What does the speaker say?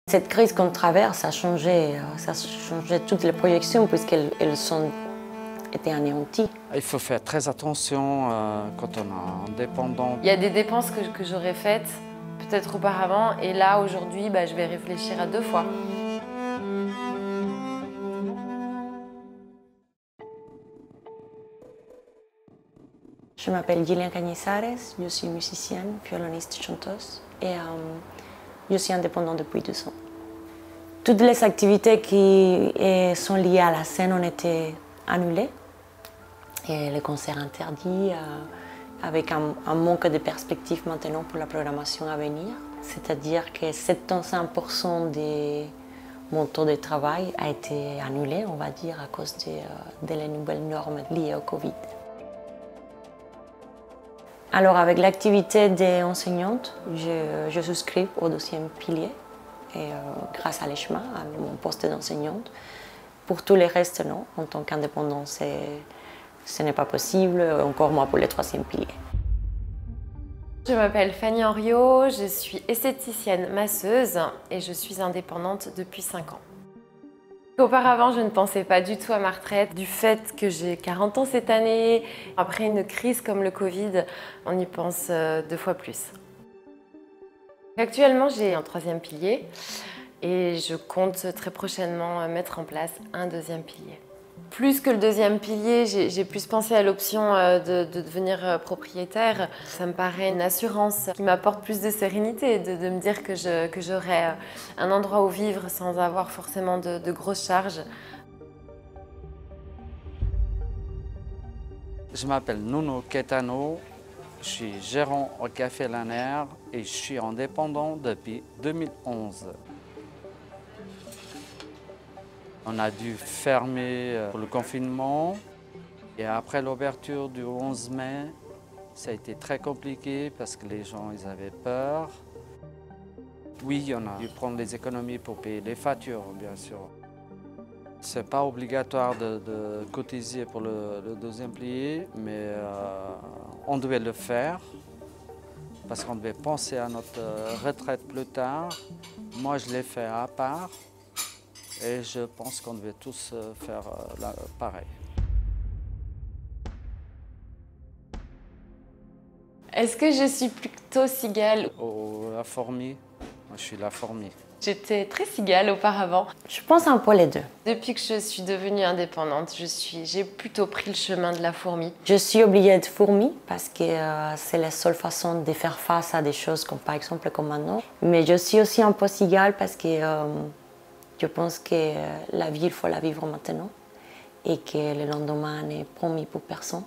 Cette crise qu'on traverse a changé toutes les projections puisqu'elles étaient anéanties. Il faut faire très attention quand on est indépendant. Il y a des dépenses que j'aurais faites peut-être auparavant et là aujourd'hui je vais réfléchir à 2 fois. Je m'appelle Gillian Cañizares, je suis musicienne, violoniste, chanteuse et je suis indépendante depuis 2 ans. Toutes les activités qui sont liées à la scène ont été annulées et les concerts interdits avec un manque de perspective maintenant pour la programmation à venir. C'est-à-dire que 75% de mon taux de travail a été annulé, on va dire, à cause de les nouvelles normes liées au Covid. Alors avec l'activité d'enseignante, je souscris au 2e pilier et grâce à l'ECHMA, à mon poste d'enseignante. Pour tous les restes, non. En tant qu'indépendant, ce n'est pas possible, encore moins pour le 3e pilier. Je m'appelle Fanny Henriot, je suis esthéticienne masseuse et je suis indépendante depuis 5 ans. Auparavant, je ne pensais pas du tout à ma retraite. Du fait que j'ai 40 ans cette année, après une crise comme le Covid, on y pense 2 fois plus. Actuellement, j'ai un 3e pilier et je compte très prochainement mettre en place un 2e pilier. Plus que le 2e pilier, j'ai plus pensé à l'option de devenir propriétaire. Ça me paraît une assurance qui m'apporte plus de sérénité, de me dire que j'aurai un endroit où vivre sans avoir forcément de grosses charges. Je m'appelle Nuno Caetano, je suis gérant au Café Laner et je suis indépendant depuis 2011. On a dû fermer pour le confinement et après l'ouverture du 11 mai, ça a été très compliqué parce que les gens ils avaient peur. Oui, on a dû prendre des économies pour payer les factures, bien sûr. Ce n'est pas obligatoire de cotiser pour le 2e pilier, mais on devait le faire parce qu'on devait penser à notre retraite plus tard. Moi, je l'ai fait à part. Et je pense qu'on devait tous faire pareil. Est-ce que je suis plutôt cigale? La fourmi, moi je suis la fourmi. J'étais très cigale auparavant. Je pense un peu les deux. Depuis que je suis devenue indépendante, j'ai plutôt pris le chemin de la fourmi. Je suis obligée d'être fourmi parce que c'est la seule façon de faire face à des choses comme par exemple comme maintenant. Mais je suis aussi un peu cigale parce que je pense que la vie, il faut la vivre maintenant et que le lendemain n'est promis pour personne.